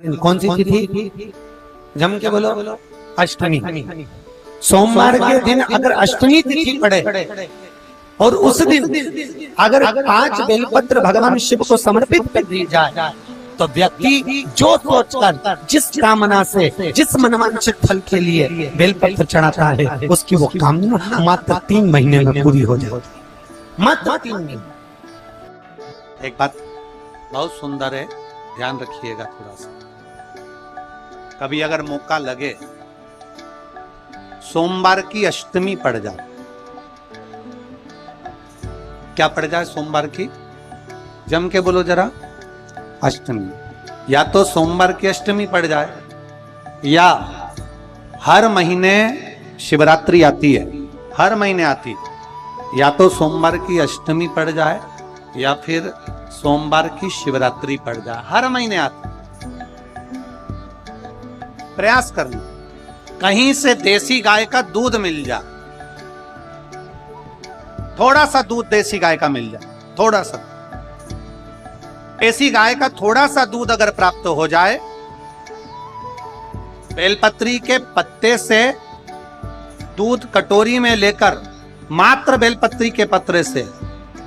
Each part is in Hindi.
कौन सी तिथि? जम के बोलो, अष्टमी। सोमवार के दिन अगर अष्टमी तिथि पड़े और उस दिन अगर 5 बेलपत्र भगवान शिव को समर्पित कर दी जाए तो व्यक्ति जो सोचकर जिस कामना से जिस मनवांछित फल के लिए बेलपत्र चढ़ाता है उसकी वो कामना मात्र 3 महीने में पूरी हो जाती। मात्र 3 महीने। एक बात बहुत सुंदर है, ध्यान रखिएगा थोड़ा सा। कभी अगर मौका लगे सोमवार की अष्टमी पड़ जाए, क्या पड़ जाए सोमवार की? जम के बोलो जरा, अष्टमी। या तो सोमवार की अष्टमी पड़ जाए, या हर महीने शिवरात्रि आती है, हर महीने आती है, या तो सोमवार की अष्टमी पड़ जाए या फिर सोमवार की शिवरात्रि पड़ जाए, हर महीने आती। प्रयास करना कहीं से देसी गाय का दूध मिल जाए, थोड़ा सा दूध देसी गाय का मिल जाए, थोड़ा सा देसी गाय का थोड़ा सा दूध अगर प्राप्त हो जाए, बेलपत्री के पत्ते से दूध कटोरी में लेकर, मात्र बेलपत्री के पत्रे से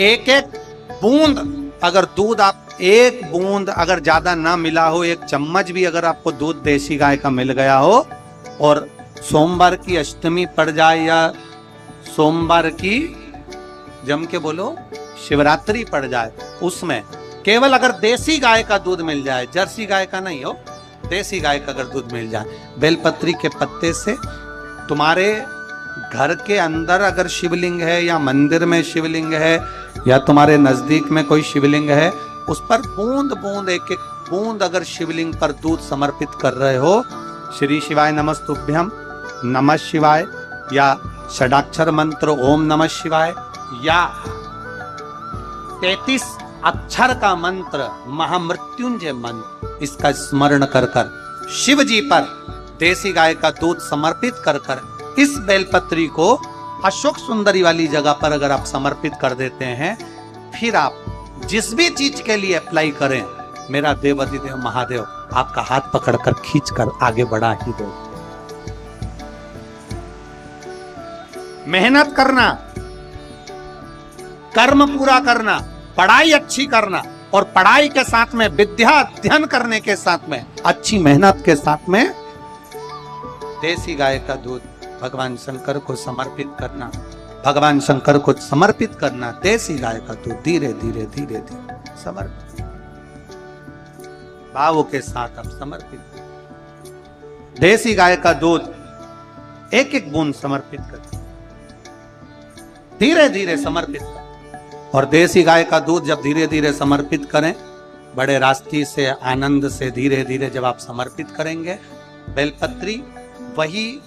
एक एक बूंद अगर दूध, आप एक बूंद अगर ज्यादा ना मिला हो, 1 चम्मच भी अगर आपको दूध देसी गाय का मिल गया हो और सोमवार की अष्टमी पड़ जाए या सोमवार की, जम के बोलो, शिवरात्रि पड़ जाए, उसमें केवल अगर देसी गाय का दूध मिल जाए, जर्सी गाय का नहीं हो, देसी गाय का अगर दूध मिल जाए, बेलपत्री के पत्ते से, तुम्हारे घर के अंदर अगर शिवलिंग है या मंदिर में शिवलिंग है या तुम्हारे नजदीक में कोई शिवलिंग है, उस पर बूंद बूंद, एक एक बूंद अगर शिवलिंग पर दूध समर्पित कर रहे हो, श्री शिवाय नमस्तुभ्यम, नमः शिवाय, या षडाक्षर मंत्र ओम नमः शिवाय, या 33 अक्षर का मंत्र महामृत्युंजय मंत्र, इसका स्मरण कर कर शिव जी पर देसी गाय का दूध समर्पित कर कर इस बेलपत्री को अशोक सुंदरी वाली जगह पर अगर आप समर्पित कर देते हैं, फिर आप जिस भी चीज के लिए अप्लाई करें, मेरा देव अधिदेव महादेव आपका हाथ पकड़कर खींचकर आगे बढ़ा ही दो। मेहनत करना, कर्म पूरा करना, पढ़ाई अच्छी करना, और पढ़ाई के साथ में विद्या अध्ययन करने के साथ में अच्छी मेहनत के साथ में देसी गाय का दूध भगवान शंकर को समर्पित करना, भगवान शंकर को समर्पित करना, देसी गाय का दूध धीरे धीरे धीरे धीरे समर्पित, भावों के साथ आप समर्पित, देसी गाय का दूध एक एक बूंद समर्पित कर, धीरे धीरे समर्पित कर। और देसी गाय का दूध जब धीरे धीरे समर्पित करें, बड़े रास्ते से, आनंद से धीरे धीरे जब आप समर्पित करेंगे, बेलपत्री वही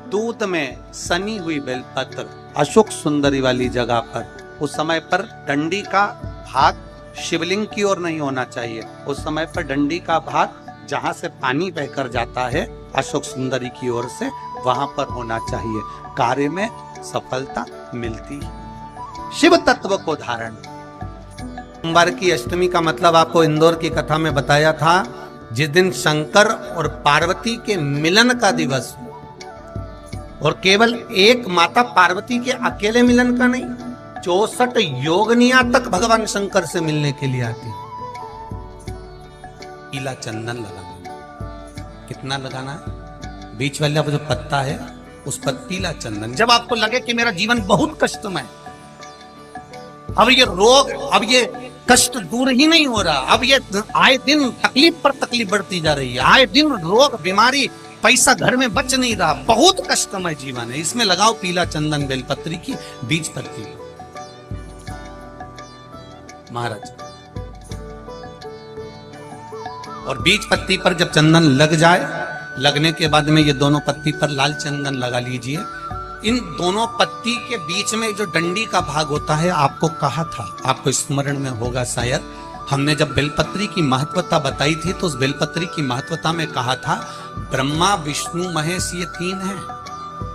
दूध में सनी हुई बेलपत्र अशोक सुंदरी वाली जगह पर, उस समय पर डंडी का भाग शिवलिंग की ओर नहीं होना चाहिए, उस समय पर डंडी का भाग जहां से पानी बहकर जाता है अशोक सुंदरी की ओर से, वहां पर होना चाहिए। कार्य में सफलता मिलती है। शिव तत्व को धारण। सोमवार की अष्टमी का मतलब आपको इंदौर की कथा में बताया था, जिस दिन शंकर और पार्वती के मिलन का दिवस, और केवल एक माता पार्वती के अकेले मिलन का नहीं, 64 योगनियां तक भगवान शंकर से मिलने के लिए आती। पीला चंदन लगाना, कितना लगाना है? बीच वाला जो पत्ता है उस पर पीला चंदन। जब आपको लगे कि मेरा जीवन बहुत कष्टमय, अब ये रोग, अब ये कष्ट दूर ही नहीं हो रहा, अब ये आए दिन तकलीफ पर तकलीफ बढ़ती जा रही है, आए दिन रोग, बीमारी, पैसा घर में बच नहीं रहा, बहुत कष्टमय जीवन है, इसमें लगाओ पीला चंदन बेलपत्री की बीज पत्ती। महाराज, और बीज पत्ती पर जब चंदन लग जाए, लगने के बाद में ये दोनों पत्ती पर लाल चंदन लगा लीजिए। इन दोनों पत्ती के बीच में जो डंडी का भाग होता है, आपको कहा था, आपको स्मरण में होगा शायद, हमने जब बेलपत्री की महत्वता बताई थी तो उस बेलपत्री की महत्वता में कहा था ब्रह्मा विष्णु महेश ये 3 हैं,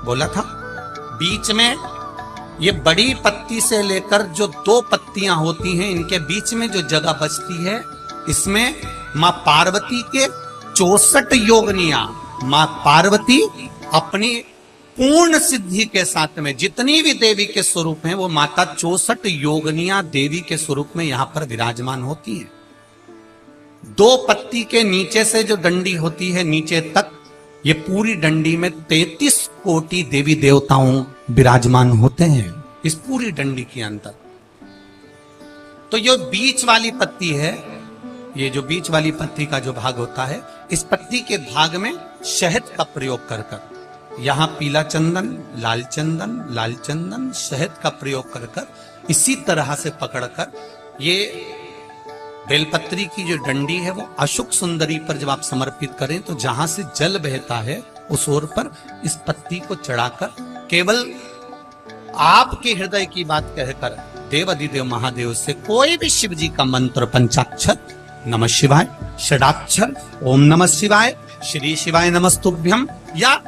बोला था। बीच में ये बड़ी पत्ती से लेकर जो 2 पत्तियां होती हैं, इनके बीच में जो जगह बचती है, इसमें मां पार्वती के 64 योगनिया मां पार्वती अपनी पूर्ण सिद्धि के साथ में जितनी भी देवी के स्वरूप हैं वो माता 64 योगनिया देवी के स्वरूप में यहां पर विराजमान होती हैं। 2 पत्ती के नीचे से जो डंडी होती है नीचे तक, ये पूरी डंडी में 33 कोटि देवी देवताओं विराजमान होते हैं इस पूरी डंडी के अंदर। तो ये बीच वाली पत्ती है, ये जो बीच वाली पत्ती का जो भाग होता है, इस पत्ती के भाग में शहद का प्रयोग कर कर, यहां पीला चंदन, लाल चंदन, शहद का प्रयोग कर कर, इसी तरह से पकड़कर ये बेलपत्री की जो डंडी है वो अशोक सुंदरी पर जब आप समर्पित करें तो जहां से जल बहता है उस ओर पर इस पत्ती को चढ़ाकर केवल आपके हृदय की बात कहकर देव अधिदेव महादेव से कोई भी शिव जी का मंत्र, पंचाक्षर नमः शिवाय, षडाक्षर ओम नमः शिवाय, श्री शिवाय नमस्तुभ्यम, या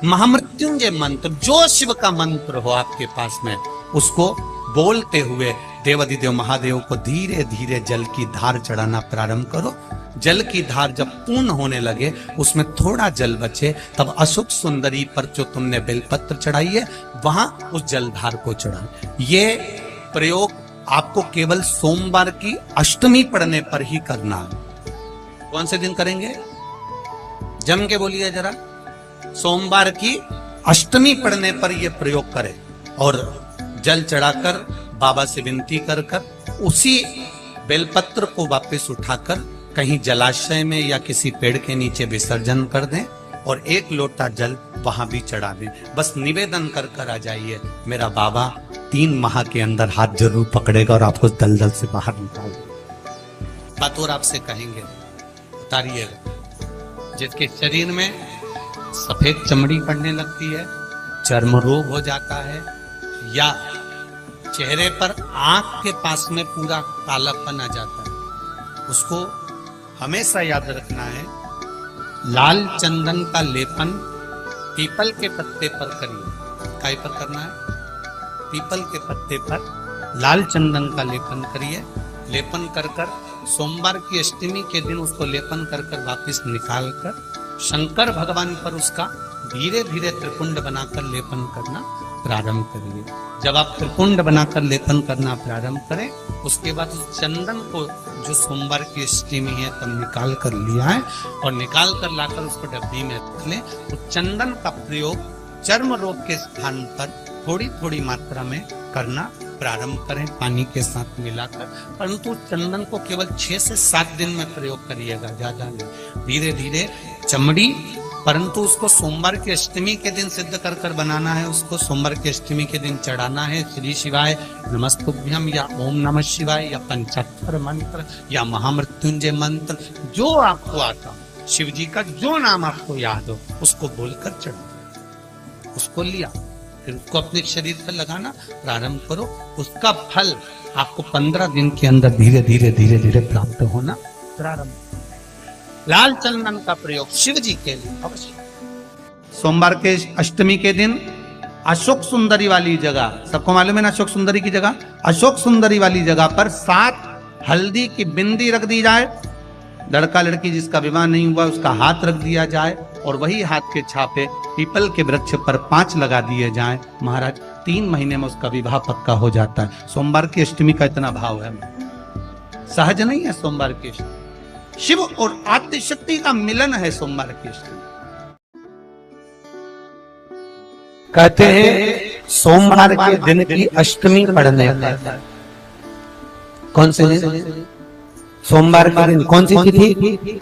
महामृत्युंजय मंत्र, जो शिव का मंत्र हो आपके पास में, उसको बोलते हुए देव अधिदेव महादेव को धीरे धीरे जल की धार चढ़ाना प्रारंभ करो। जल की धार जब पूर्ण होने लगे, उसमें थोड़ा जल बचे, तब अशोक सुंदरी पर जो तुमने बेलपत्र चढ़ाई है वहां उस जलधार को चढ़ा। ये प्रयोग आपको केवल सोमवार की अष्टमी पड़ने पर ही करना है। कौन से दिन करेंगे? जम के बोलिए जरा। सोमवार की अष्टमी पड़ने पर यह प्रयोग करें और जल चढ़ाकर बाबा से विनती कर कर उसी बेलपत्र को वापस उठाकर कहीं जलाशय में या किसी पेड़ के नीचे विसर्जन कर दें और 1 लोटा जल वहां भी चढ़ा दें। बस निवेदन कर कर आ जाइए, मेरा बाबा 3 माह के अंदर हाथ जरूर पकड़ेगा और आपको दलदल से बाहर निकाल देगा। बात और आपसे कहेंगे, उतारिएगा। जिसके शरीर में सफेद चमड़ी पड़ने लगती है, चर्म रोग हो जाता है, या चेहरे पर आंख के पास में पूरा कालापन आ जाता है, उसको हमेशा याद रखना है, लाल चंदन का लेपन पीपल के पत्ते पर करिए। काय पर करना है? पीपल के पत्ते पर लाल चंदन का लेपन करिए। लेपन कर कर सोमवार की अष्टमी के दिन उसको लेपन कर कर वापिस निकाल कर शंकर भगवान पर उसका धीरे धीरे त्रिपुंड बनाकर लेपन करना प्रारंभ करिए। जब आप त्रिपुंड बनाकर लेपन करना प्रारंभ करें, उसके बाद उस चंदन को जो सोमवार की अष्टमी है तब निकाल कर लिया है और निकाल कर लाकर उसको डब्बी में रख लें। उस चंदन का प्रयोग चर्म रोग के स्थान पर थोड़ी थोड़ी मात्रा में करना प्रारंभ करें पानी के साथ मिलाकर, परंतु चंदन को केवल 6 से 7 दिन में प्रयोग करिएगा, ज्यादा नहीं। धीरे धीरे चमड़ी, परंतु उसको सोमवार की अष्टमी के दिन सिद्ध कर कर बनाना है। उसको सोमवार की अष्टमी के दिन चढ़ाना है श्री शिवाय नमस्तुभ्यम या ओम नमः शिवाय या पंचाक्षर मंत्र या महामृत्युंजय मंत्र, जो आपको आता, शिव जी का जो नाम आपको याद हो उसको बोलकर चढ़ाना। उसको लिया, फिर उसको अपने शरीर पर लगाना प्रारंभ करो। उसका फल आपको 15 दिन के अंदर धीरे धीरे धीरे धीरे प्राप्त होना प्रारंभ। लाल चंदन का प्रयोग शिव जी के लिए अवश्य। सोमवार के अष्टमी के दिन अशोक सुंदरी वाली जगह, सबको मालूम है ना अशोक सुंदरी की जगह, अशोक सुंदरी वाली जगह पर 7 हल्दी की बिंदी रख दी जाए। लड़का लड़की जिसका विवाह नहीं हुआ उसका हाथ रख दिया जाए और वही हाथ के छापे पीपल के वृक्ष पर 5 लगा दिए जाएं। महाराज 3 महीने में उसका विवाह पक्का हो जाता है। सोमवार की अष्टमी का इतना भाव है, सहज नहीं है। सोमवार की अष्टमी शिव और आद्य शक्ति का मिलन है। सोमवार की अष्टमी कहते हैं सोमवार के दिन की अष्टमी पड़ने पर, कौन से दिन? सोमवार के दिन कौन सी तिथि?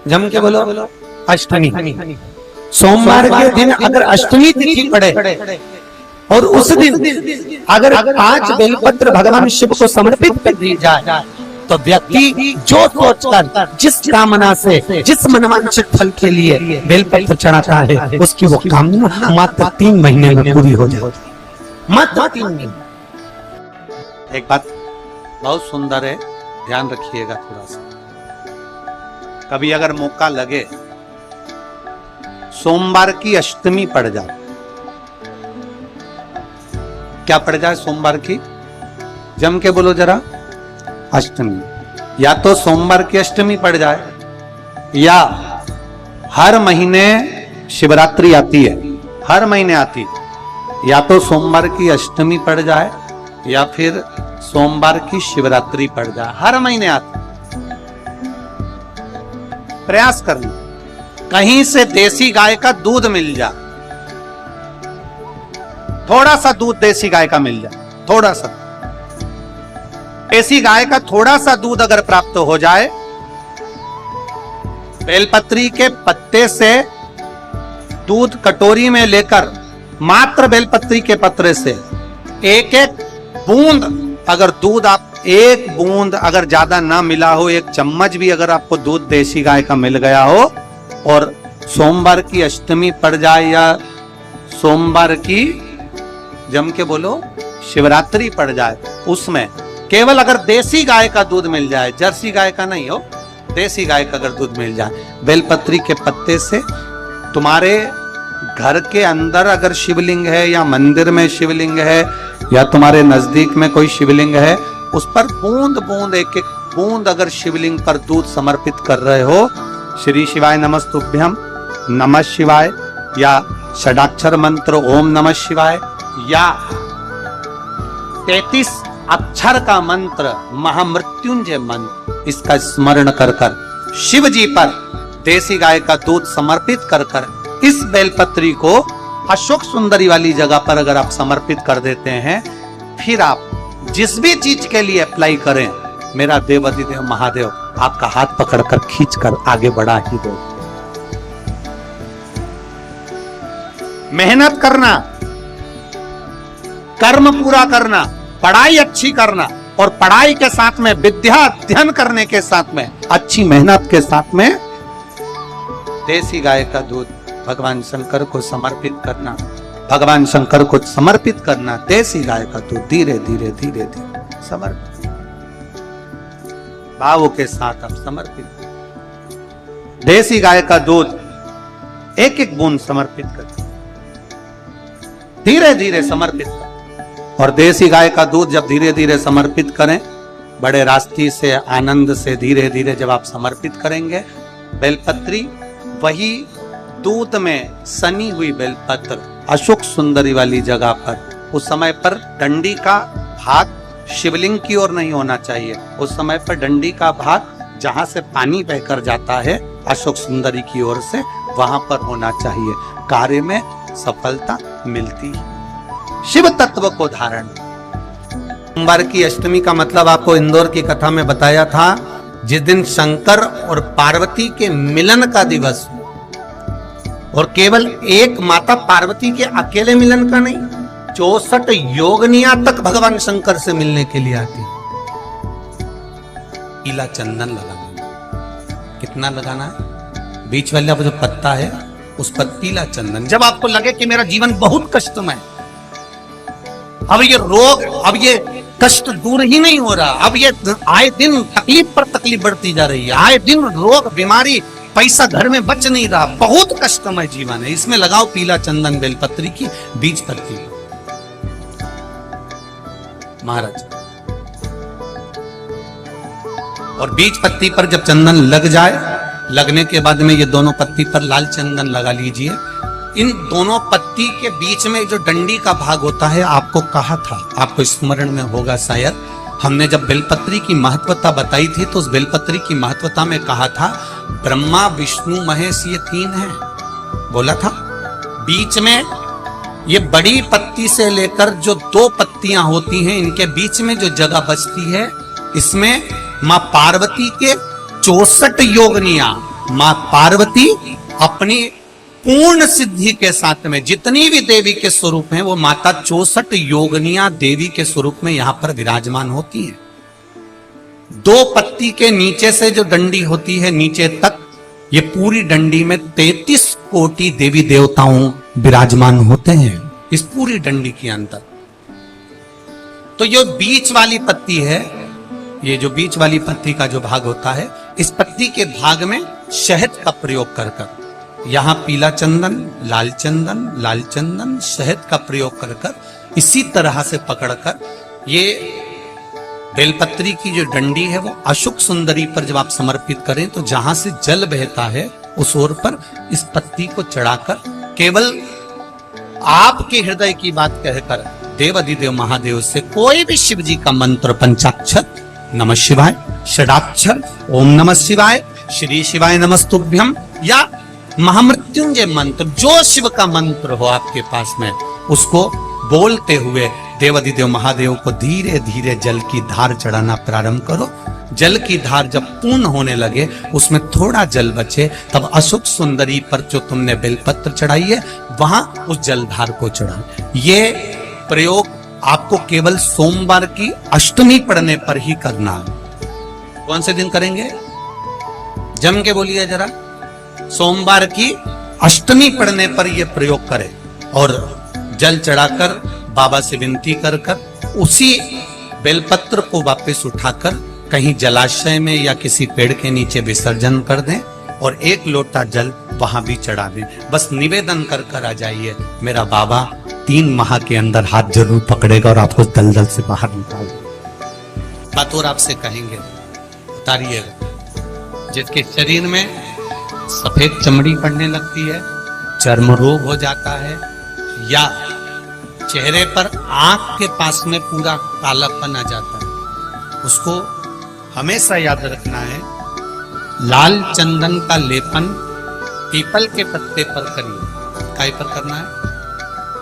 जम के बोलो, अष्टमी। सोमवार के दिन अगर अष्टमी तिथि पड़े और उस दिन अगर 5 बेलपत्र भगवान शिव को समर्पित कर दी जाए तो व्यक्ति जो सोचकर जिस कामना से जिस मनवांछित फल के लिए बेलपत्र चढ़ाता है उसकी वो कामना मात्र 3 महीने में पूरी हो जाती है। मात्र 3 महीने। एक बात बहुत सुंदर है, ध्यान रखिएगा थोड़ा सा। कभी अगर मौका लगे सोमवार की अष्टमी पड़ जाए, क्या पड़ जाए सोमवार की? जम के बोलो जरा, अष्टमी। या तो सोमवार की अष्टमी पड़ जाए या हर महीने शिवरात्रि आती है, हर महीने आती है। या तो सोमवार की अष्टमी पड़ जाए या फिर सोमवार की शिवरात्रि पड़ जाए, हर महीने आती। प्रयास करना कहीं से देसी गाय का दूध मिल जाए, थोड़ा सा दूध देसी गाय का मिल जाए, थोड़ा सा देसी गाय का थोड़ा सा दूध अगर प्राप्त हो जाए, बेलपत्री के पत्ते से दूध कटोरी में लेकर मात्र बेलपत्री के पत्रे से एक एक बूंद, अगर दूध आप एक बूंद अगर ज्यादा ना मिला हो, एक चम्मच भी अगर आपको दूध देसी गाय का मिल गया हो और सोमवार की अष्टमी पड़ जाए या सोमवार की जम के बोलो शिवरात्रि पड़ जाए, उसमें केवल अगर देसी गाय का दूध मिल जाए, जर्सी गाय का नहीं हो, देसी गाय का अगर दूध मिल जाए, बेलपत्री के पत्ते से तुम्हारे घर के अंदर अगर शिवलिंग है या मंदिर में शिवलिंग है या तुम्हारे नजदीक में कोई शिवलिंग है, उस पर बूंद बूंद एक एक बूंद अगर शिवलिंग पर दूध समर्पित कर रहे हो, श्री शिवाय नमस्तुभ्यम, नमः शिवाय या षडाक्षर मंत्र ओम नमः शिवाय या 33 अक्षर का मंत्र महामृत्युंजय मंत्र, इसका स्मरण कर कर शिव जी पर देसी गाय का दूध समर्पित कर कर इस बेलपत्री को अशोक सुंदरी वाली जगह पर अगर आप समर्पित कर देते हैं, फिर आप जिस भी चीज के लिए अप्लाई करें, मेरा देवाधिदेव महादेव आपका हाथ पकड़कर खींचकर आगे बढ़ा ही दो। मेहनत करना, कर्म पूरा करना, पढ़ाई अच्छी करना और पढ़ाई के साथ में विद्या अध्ययन करने के साथ में अच्छी मेहनत के साथ में देसी गाय का दूध भगवान शंकर को समर्पित करना, भगवान शंकर को समर्पित करना, देसी गाय का दूध धीरे धीरे धीरे धीरे समर्पित भावों के साथ आप समर्पित देसी गाय का दूध एक एक बूंद समर्पित कर, धीरे धीरे समर्पित कर। और देसी गाय का दूध जब धीरे धीरे समर्पित करें, बड़े रास्ते से आनंद से धीरे धीरे जब आप समर्पित करेंगे, बेलपत्री वही दूध में सनी हुई बेलपत्र अशोक सुंदरी वाली जगह पर, उस समय पर डंडी का भाग शिवलिंग की ओर नहीं होना चाहिए, उस समय पर डंडी का भाग जहां से पानी बहकर जाता है अशोक सुंदरी की ओर से, वहां पर होना चाहिए। कार्य में सफलता मिलती है। शिव तत्व को धारण। सोमवार की अष्टमी का मतलब आपको इंदौर की कथा में बताया था, जिस दिन शंकर और पार्वती के मिलन का दिवस, और केवल एक माता पार्वती के अकेले मिलन का नहीं, 64 योगनिया तक भगवान शंकर से मिलने के लिए आती। पीला चंदन लगाना, कितना लगाना है? बीच वाला जो पत्ता है उस पर पीला चंदन। जब आपको लगे कि मेरा जीवन बहुत कष्टमय, अब ये रोग, अब ये कष्ट दूर ही नहीं हो रहा, अब ये आए दिन तकलीफ पर तकलीफ बढ़ती जा रही है, आए दिन रोग बीमारी, पैसा घर में बच नहीं रहा, बहुत कष्टमय जीवन है, इसमें लगाओ पीला चंदन बेलपत्री की बीज पत्ती। महाराज, और बीज पत्ती पर जब चंदन लग जाए, लगने के बाद में ये दोनों पत्ती पर लाल चंदन लगा लीजिए। इन दोनों पत्ती के बीच में जो डंडी का भाग होता है, आपको कहा था, आपको स्मरण में होगा शायद, हमने जब बेलपत्री की महत्वता बताई थी तो उस बेलपत्री की महत्वता में कहा था ब्रह्मा विष्णु महेश ये 3 हैं, बोला था। बीच में ये बड़ी पत्ती से लेकर जो 2 पत्तियां होती हैं, इनके बीच में जो जगह बचती है, इसमें मां पार्वती के 64 योगनिया, मां पार्वती अपनी पूर्ण सिद्धि के साथ में जितनी भी देवी के स्वरूप हैं, वो माता 64 योगनिया देवी के स्वरूप में यहां पर विराजमान होती हैं। 2 पत्ती के नीचे से जो डंडी होती है नीचे तक, ये पूरी डंडी में 33 कोटि देवी देवताओं विराजमान होते हैं इस पूरी डंडी के अंदर। तो ये बीच वाली पत्ती है, ये जो बीच वाली पत्ती का जो भाग होता है, इस पत्ती के भाग में शहद का प्रयोग कर कर, यहां पीला चंदन, लाल चंदन, लाल चंदन, शहद का प्रयोग कर कर, इसी तरह से पकड़कर ये बेलपत्री की जो डंडी है वो अशोक सुंदरी पर जब आप समर्पित करें, तो जहां से जल बहता है उस ओर पर इस पत्ती को चढ़ाकर केवल आपके हृदय की बात कहकर देवाधिदेव महादेव से कोई भी शिव जी का मंत्र, पंचाक्षर, नमः शिवाय, षडाक्षर, ओम नमः शिवाय, श्री शिवाय नमस्तुभ्यम या महामृत्युंजय मंत्र, जो शिव का मंत्र हो आपके पास में, उसको बोलते हुए देवाधिदेव महादेव को धीरे धीरे जल की धार चढ़ाना प्रारंभ करो। जल की धार जब पूर्ण होने लगे, उसमें थोड़ा जल बचे, तब अशोक सुंदरी पर जो तुमने बेलपत्र चढ़ाई है वहां उस जलधार को चढ़ाओ। ये प्रयोग आपको केवल सोमवार की अष्टमी पढ़ने पर ही करना है। कौन से दिन करेंगे? जम के बोलिए जरा। सोमवार की अष्टमी पढ़ने पर यह प्रयोग करें और जल चढ़ाकर बाबा से विनती कर उसी बेलपत्र को वापस उठाकर कहीं जलाशय में या किसी पेड़ के नीचे विसर्जन कर दें और एक लोटा जल वहां भी चढ़ा दें। बस निवेदन कर आ जाइए, मेरा बाबा 3 माह के अंदर हाथ जरूर पकड़ेगा और आपको दलदल से बाहर निकाल देगा। बात और आपसे कहेंगे, उतारिएगा। जिसके शरीर में सफेद चमड़ी पड़ने लगती है, चर्म रोग हो जाता है, या चेहरे पर आंख के पास में पूरा कालापन आ जाता है, उसको हमेशा याद रखना है, लाल चंदन का लेपन पीपल के पत्ते पर करिए। काय पर करना है?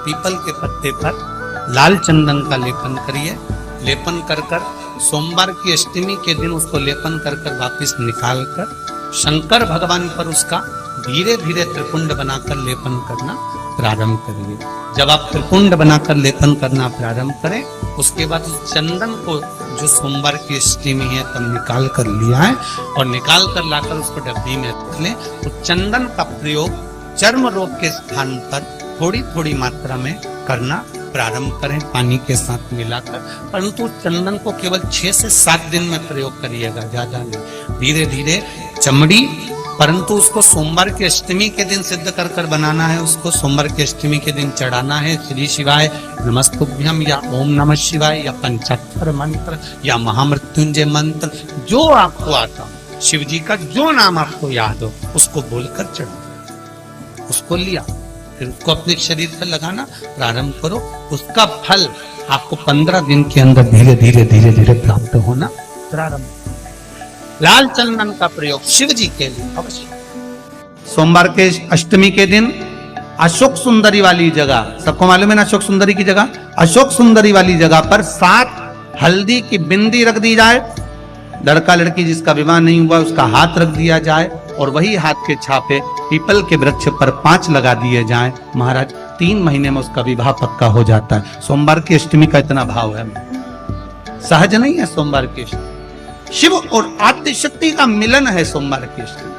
पीपल के पत्ते पर लाल चंदन का लेपन करिए। लेपन कर सोमवार की अष्टमी के दिन उसको लेपन कर वापस निकाल कर शंकर भगवान पर उसका धीरे धीरे त्रिपुंड बनाकर लेपन करना प्रारंभ करिए। जब आप त्रिपुंड बनाकर लेपन करना प्रारंभ करें, उसके बाद उस चंदन को जो सोमवार की अष्टमी है तब निकाल कर लिया है और निकाल कर लाकर उसको डब्बी में रख लें। तो चंदन का प्रयोग चर्म रोग के स्थान पर थोड़ी थोड़ी मात्रा में करना प्रारंभ करें, पानी के साथ मिलाकर। परंतु चंदन को केवल 6 से 7 दिन में प्रयोग करिएगा, ज्यादा नहीं। धीरे धीरे चमड़ी, परंतु उसको सोमवार की अष्टमी के दिन सिद्ध कर बनाना है। उसको सोमवार की अष्टमी के दिन चढ़ाना है श्री शिवाय नमस्तुभ्यम या ओम नमः शिवाय या पंचाक्षर मंत्र या महामृत्युंजय मंत्र, जो आपको आता हो, शिव जी का जो नाम आपको याद हो उसको बोलकर चढ़ाओ। उसको लिया, फिर उसको अपने शरीर पर लगाना प्रारंभ करो। उसका फल आपको 15 दिन के अंदर धीरे धीरे धीरे धीरे प्राप्त होना प्रारंभ। लाल चंदन का प्रयोग शिव जी के लिए अवश्य। सोमवार के अष्टमी के दिन अशोक सुंदरी वाली जगह, सबको मालूम है ना अशोक सुंदरी की जगह, अशोक सुंदरी वाली जगह पर 7 हल्दी की बिंदी रख दी जाए। लड़का लड़की जिसका विवाह नहीं हुआ उसका हाथ रख दिया जाए और वही हाथ के छापे पीपल के वृक्ष पर 5 लगा दिए जाएं। महाराज 3 महीने में उसका विवाह पक्का हो जाता है। सोमवार की अष्टमी का इतना भाव है, सहज नहीं है। सोमवार की अष्टमी शिव और आद्य शक्ति का मिलन है। सोमवार की अष्टमी